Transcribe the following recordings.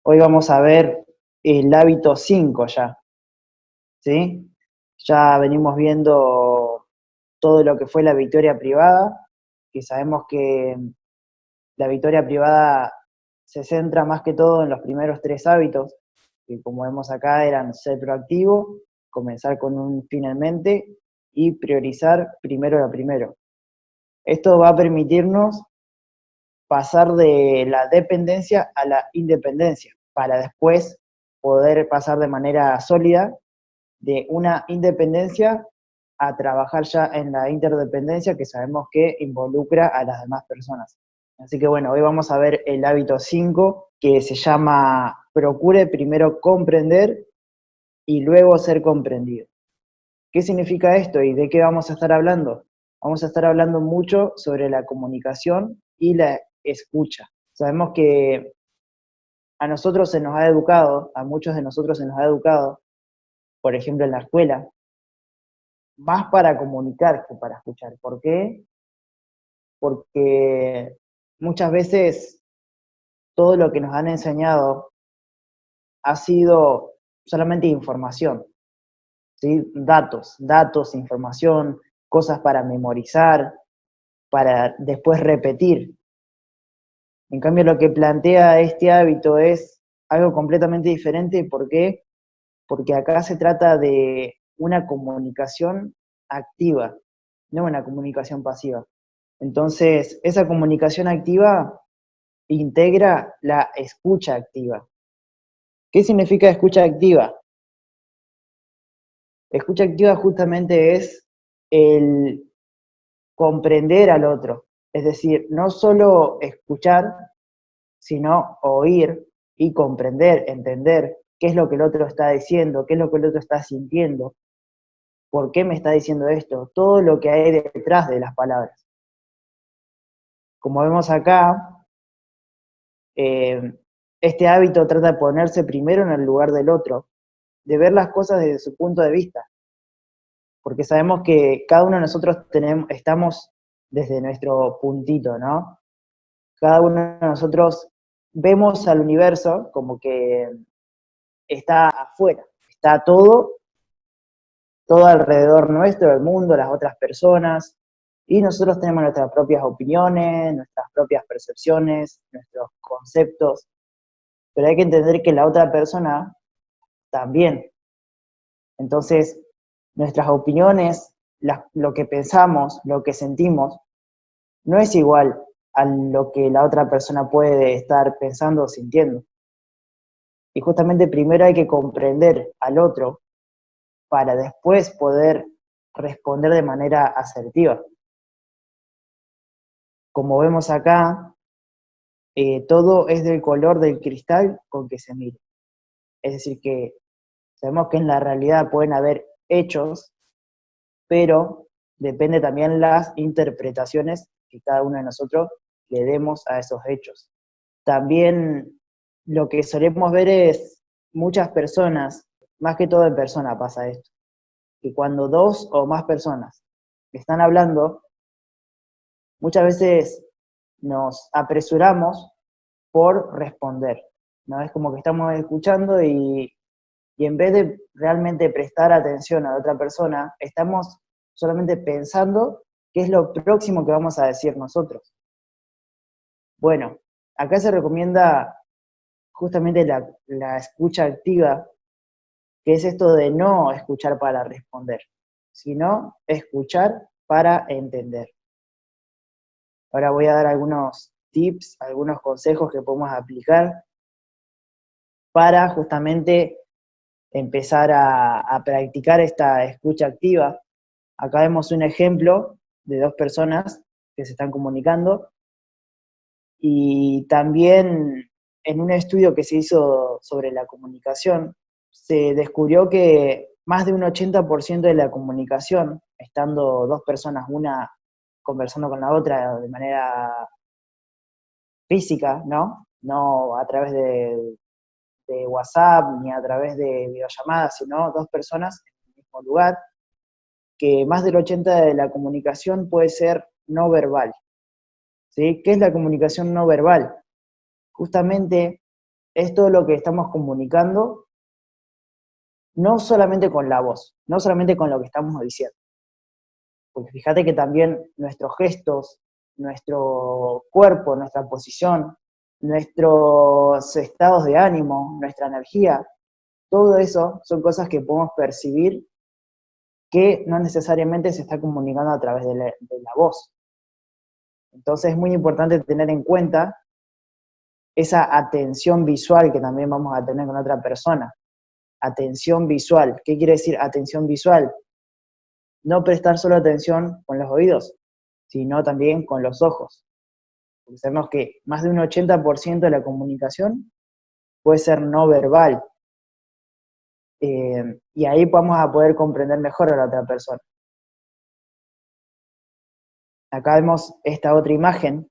Hoy vamos a ver el hábito 5 ya, ¿sí? Ya venimos viendo todo lo que fue la victoria privada, que sabemos que la victoria privada se centra más que todo en los primeros 3 hábitos, que como vemos acá eran ser proactivo, comenzar con un fin en mente y priorizar primero lo primero. Esto va a permitirnos pasar de la dependencia a la independencia, para después poder pasar de manera sólida de una independencia a trabajar ya en la interdependencia, que sabemos que involucra a las demás personas. Así que bueno, hoy vamos a ver el hábito 5, que se llama procure primero comprender y luego ser comprendido. ¿Qué significa esto y de qué vamos a estar hablando? Vamos a estar hablando mucho sobre la comunicación y la escucha. Sabemos que a nosotros se nos ha educado, a muchos de nosotros se nos ha educado, por ejemplo en la escuela, más para comunicar que para escuchar. ¿Por qué? Porque muchas veces todo lo que nos han enseñado ha sido solamente información, ¿sí? Datos, información, cosas para memorizar, para después repetir. En cambio, lo que plantea este hábito es algo completamente diferente. ¿Por qué? Porque acá se trata de una comunicación activa, no una comunicación pasiva. Entonces, esa comunicación activa integra la escucha activa. ¿Qué significa escucha activa? Escucha activa justamente es el comprender al otro, es decir, no solo escuchar, sino oír y comprender, entender qué es lo que el otro está diciendo, qué es lo que el otro está sintiendo, por qué me está diciendo esto, todo lo que hay detrás de las palabras. Como vemos acá, eh, este hábito trata de ponerse primero en el lugar del otro, de ver las cosas desde su punto de vista, porque sabemos que cada uno de nosotros estamos desde nuestro puntito, ¿no? Cada uno de nosotros vemos al universo como que está afuera, está todo alrededor nuestro, el mundo, las otras personas, y nosotros tenemos nuestras propias opiniones, nuestras propias percepciones, nuestros conceptos, pero hay que entender que la otra persona también. Entonces, nuestras opiniones, lo que pensamos, lo que sentimos, no es igual a lo que la otra persona puede estar pensando o sintiendo. Y justamente primero hay que comprender al otro para después poder responder de manera asertiva. Como vemos acá, todo es del color del cristal con que se mire. Es decir, que sabemos que en la realidad pueden haber hechos, pero depende también las interpretaciones que cada uno de nosotros le demos a esos hechos. También lo que solemos ver es muchas personas, más que todo en persona pasa esto, que cuando dos o más personas están hablando, muchas veces nos apresuramos por responder, ¿no? Es como que estamos escuchando y en vez de realmente prestar atención a la otra persona, estamos solamente pensando qué es lo próximo que vamos a decir nosotros. Bueno, acá se recomienda justamente la escucha activa, que es esto de no escuchar para responder, sino escuchar para entender. Ahora voy a dar algunos tips, algunos consejos que podemos aplicar para justamente empezar a practicar esta escucha activa. Acá vemos un ejemplo de 2 personas que se están comunicando y también en un estudio que se hizo sobre la comunicación, se descubrió que más de un 80% de la comunicación, estando 2 personas, una conversando con la otra de manera física, ¿no? No a través de WhatsApp ni a través de videollamadas, sino 2 personas en el mismo lugar, que más del 80% de la comunicación puede ser no verbal. ¿Sí? ¿Qué es la comunicación no verbal? Justamente es todo lo que estamos comunicando, no solamente con la voz, no solamente con lo que estamos diciendo. Porque fíjate que también nuestros gestos, nuestro cuerpo, nuestra posición, nuestros estados de ánimo, nuestra energía, todo eso son cosas que podemos percibir que no necesariamente se está comunicando a través de la voz. Entonces es muy importante tener en cuenta esa atención visual que también vamos a tener con otra persona. Atención visual. ¿Qué quiere decir atención visual? No prestar solo atención con los oídos, sino también con los ojos. Porque sabemos que más de un 80% de la comunicación puede ser no verbal. Y ahí vamos a poder comprender mejor a la otra persona. Acá vemos esta otra imagen,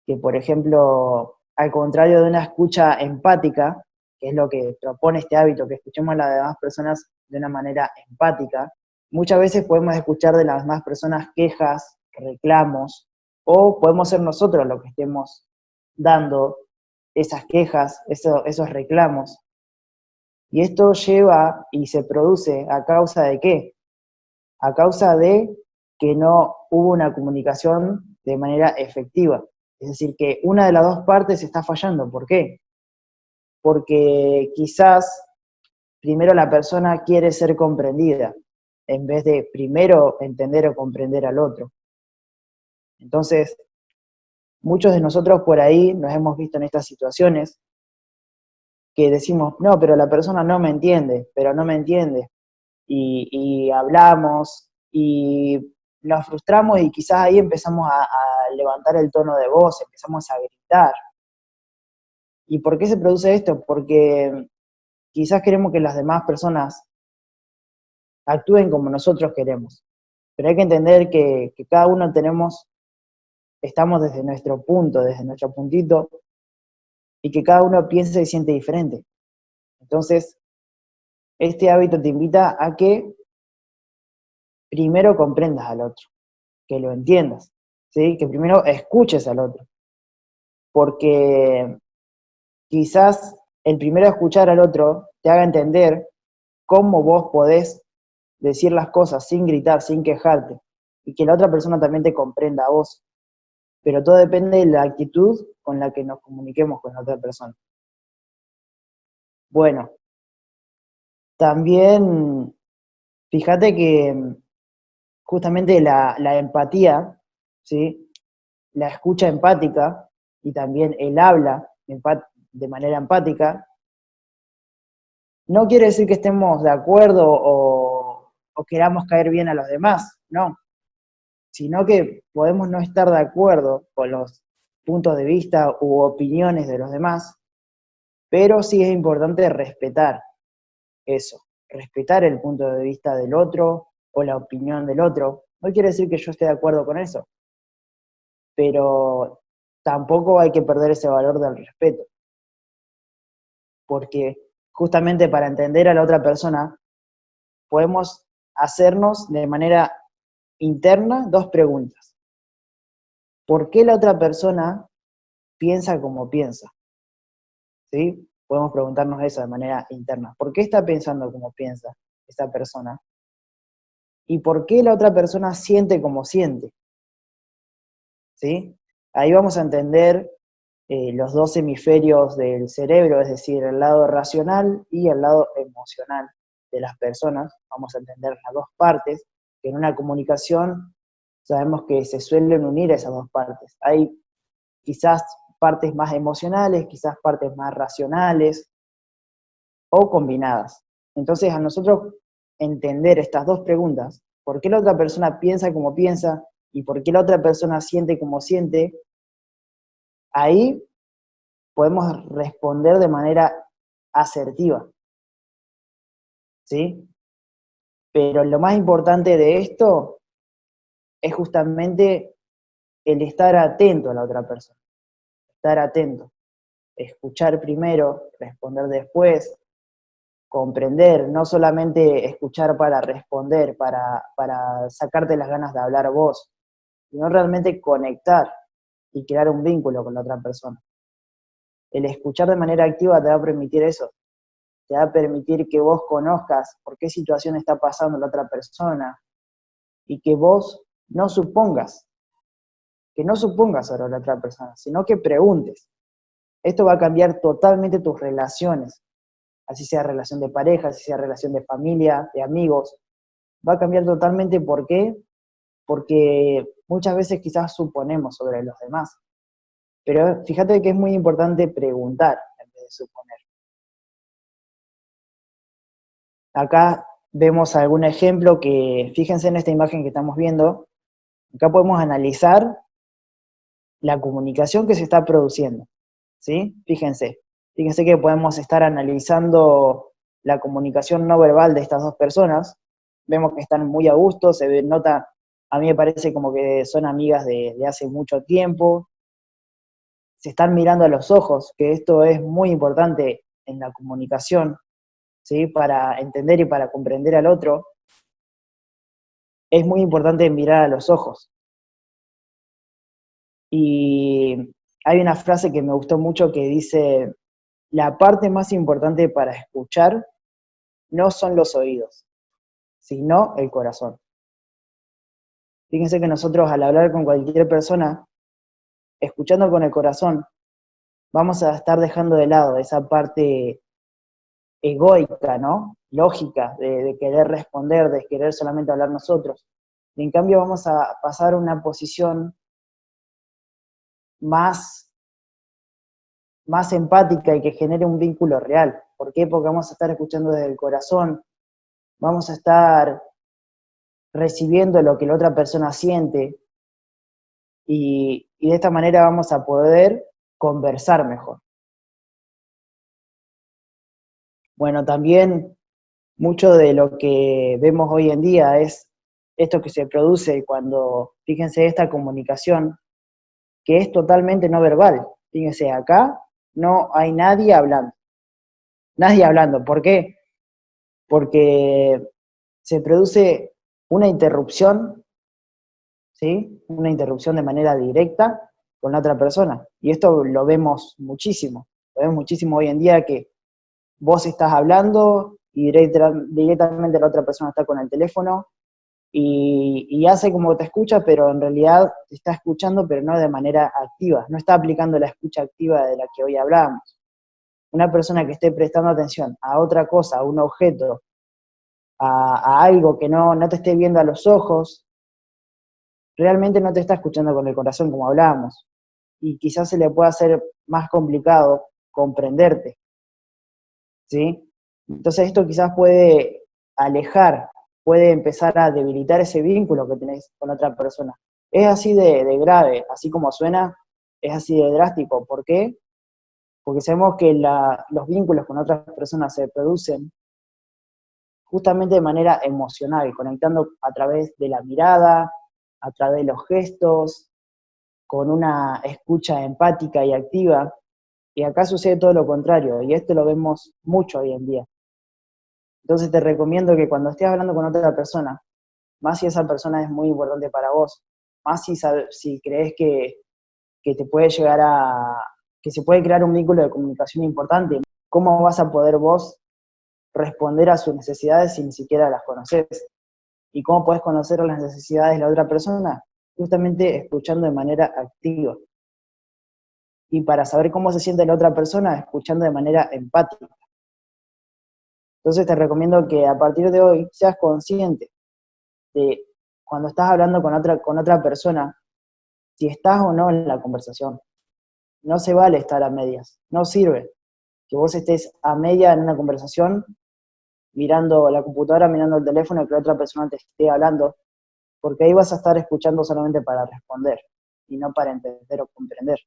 que por ejemplo, al contrario de una escucha empática, que es lo que propone este hábito, que escuchemos a las demás personas de una manera empática, muchas veces podemos escuchar de las demás personas quejas, reclamos, o podemos ser nosotros los que estemos dando esas quejas, esos reclamos. Y esto lleva y se produce a causa de ¿qué? A causa de que no hubo una comunicación de manera efectiva. Es decir, que una de las dos partes está fallando. ¿Por qué? Porque quizás primero la persona quiere ser comprendida, en vez de primero entender o comprender al otro. Entonces, muchos de nosotros por ahí nos hemos visto en estas situaciones que decimos, no, pero la persona no me entiende, pero no me entiende. Y hablamos y nos frustramos y quizás ahí empezamos a levantar el tono de voz, empezamos a gritar. ¿Y por qué se produce esto? Porque quizás queremos que las demás personas actúen como nosotros queremos. Pero hay que entender que cada uno estamos desde nuestro punto, desde nuestro puntito, y que cada uno piensa y siente diferente. Entonces, este hábito te invita a que primero comprendas al otro, que lo entiendas, ¿sí? Que primero escuches al otro. Porque quizás el primero escuchar al otro te haga entender cómo vos podés decir las cosas sin gritar, sin quejarte, y que la otra persona también te comprenda a vos. Pero todo depende de la actitud con la que nos comuniquemos con la otra persona. Bueno, también fíjate que justamente la empatía, ¿sí? La escucha empática y también el habla de manera empática, no quiere decir que estemos de acuerdo o queramos caer bien a los demás, no, sino que podemos no estar de acuerdo con los puntos de vista u opiniones de los demás, pero sí es importante respetar eso, respetar el punto de vista del otro o la opinión del otro. No quiere decir que yo esté de acuerdo con eso, pero tampoco hay que perder ese valor del respeto, porque justamente para entender a la otra persona podemos hacernos de manera interna dos preguntas. ¿Por qué la otra persona piensa como piensa? ¿Sí? Podemos preguntarnos eso de manera interna. ¿Por qué está pensando como piensa esta persona? ¿Y por qué la otra persona siente como siente? ¿Sí? Ahí vamos a entender los dos hemisferios del cerebro, es decir, el lado racional y el lado emocional de las personas. Vamos a entender las dos partes, que en una comunicación sabemos que se suelen unir esas dos partes. Hay quizás partes más emocionales, quizás partes más racionales o combinadas. Entonces, a nosotros entender estas dos preguntas, ¿por qué la otra persona piensa como piensa y por qué la otra persona siente como siente? Ahí podemos responder de manera asertiva, ¿sí? Pero lo más importante de esto es justamente el estar atento a la otra persona, estar atento, escuchar primero, responder después, comprender, no solamente escuchar para responder, para sacarte las ganas de hablar vos, sino realmente conectar y crear un vínculo con la otra persona. El escuchar de manera activa te va a permitir eso, te va a permitir que vos conozcas por qué situación está pasando la otra persona y que vos no supongas, que no supongas sobre la otra persona, sino que preguntes. Esto va a cambiar totalmente tus relaciones, así sea relación de pareja, así sea relación de familia, de amigos, va a cambiar totalmente. ¿Por qué? Porque muchas veces quizás suponemos sobre los demás, pero fíjate que es muy importante preguntar en vez de suponer. Acá vemos algún ejemplo que, fíjense en esta imagen que estamos viendo, acá podemos analizar la comunicación que se está produciendo, ¿sí? Fíjense que podemos estar analizando la comunicación no verbal de estas dos personas, vemos que están muy a gusto, nota, a mí me parece como que son amigas de hace mucho tiempo, se están mirando a los ojos, que esto es muy importante en la comunicación, ¿sí? Para entender y para comprender al otro, es muy importante mirar a los ojos. Y hay una frase que me gustó mucho que dice, la parte más importante para escuchar no son los oídos, sino el corazón. Fíjense que nosotros al hablar con cualquier persona, escuchando con el corazón, vamos a estar dejando de lado esa parte egoica, ¿no? Lógica, de querer responder, de querer solamente hablar nosotros. Y en cambio vamos a pasar a una posición más, más empática y que genere un vínculo real. ¿Por qué? Porque vamos a estar escuchando desde el corazón, vamos a estar recibiendo lo que la otra persona siente y de esta manera vamos a poder conversar mejor. Bueno, también mucho de lo que vemos hoy en día es esto que se produce cuando, fíjense, esta comunicación, que es totalmente no verbal. Fíjense, acá no hay nadie hablando. Nadie hablando. ¿Por qué? Porque se produce una interrupción, ¿sí? Una interrupción de manera directa con la otra persona. Y esto lo vemos muchísimo. Lo vemos muchísimo hoy en día que vos estás hablando y directamente la otra persona está con el teléfono y hace como te escucha, pero en realidad te está escuchando, pero no de manera activa, no está aplicando la escucha activa de la que hoy hablábamos. Una persona que esté prestando atención a otra cosa, a un objeto, a algo que no te esté viendo a los ojos, realmente no te está escuchando con el corazón como hablábamos. Y quizás se le pueda hacer más complicado comprenderte, ¿sí? Entonces esto quizás puede alejar, puede empezar a debilitar ese vínculo que tenés con otra persona. Es así de grave, así como suena, es así de drástico. ¿Por qué? Porque sabemos que los vínculos con otras personas se producen justamente de manera emocional, conectando a través de la mirada, a través de los gestos, con una escucha empática y activa. Y acá sucede todo lo contrario, y esto lo vemos mucho hoy en día. Entonces te recomiendo que cuando estés hablando con otra persona, más si esa persona es muy importante para vos, más si crees que te puede llegar que se puede crear un vínculo de comunicación importante, ¿cómo vas a poder vos responder a sus necesidades si ni siquiera las conoces? ¿Y cómo podés conocer las necesidades de la otra persona? Justamente escuchando de manera activa. Y para saber cómo se siente la otra persona, escuchando de manera empática. Entonces te recomiendo que a partir de hoy seas consciente de cuando estás hablando con otra persona, si estás o no en la conversación. No se vale estar a medias, no sirve que vos estés a media en una conversación, mirando la computadora, mirando el teléfono y que la otra persona te esté hablando, porque ahí vas a estar escuchando solamente para responder y no para entender o comprender.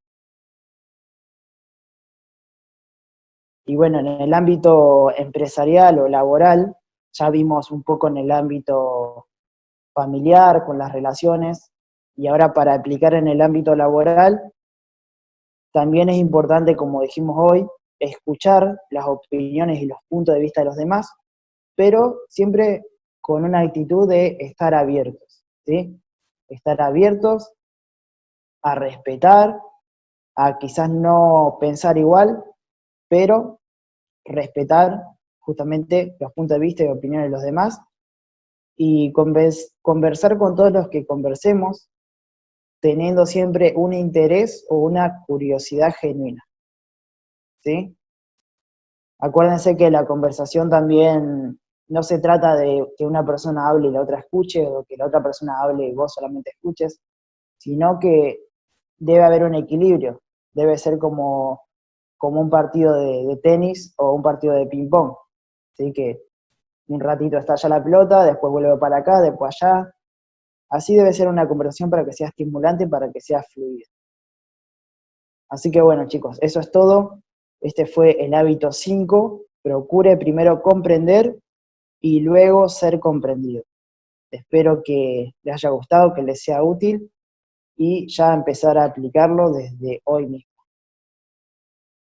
Y bueno, en el ámbito empresarial o laboral, ya vimos un poco en el ámbito familiar, con las relaciones, y ahora para aplicar en el ámbito laboral, también es importante, como dijimos hoy, escuchar las opiniones y los puntos de vista de los demás, pero siempre con una actitud de estar abiertos, ¿sí? Estar abiertos a respetar, a quizás no pensar igual, pero respetar justamente los puntos de vista y opiniones de los demás y conversar con todos los que conversemos, teniendo siempre un interés o una curiosidad genuina, ¿sí? Acuérdense que la conversación también no se trata de que una persona hable y la otra escuche, o que la otra persona hable y vos solamente escuches, sino que debe haber un equilibrio, debe ser como un partido de tenis o un partido de ping-pong, ¿sí? Que un ratito está allá la pelota, después vuelve para acá, después allá. Así debe ser una conversación para que sea estimulante, para que sea fluida. Así que bueno, chicos, eso es todo. Este fue el hábito 5. Procure primero comprender y luego ser comprendido. Espero que les haya gustado, que les sea útil y ya empezar a aplicarlo desde hoy mismo.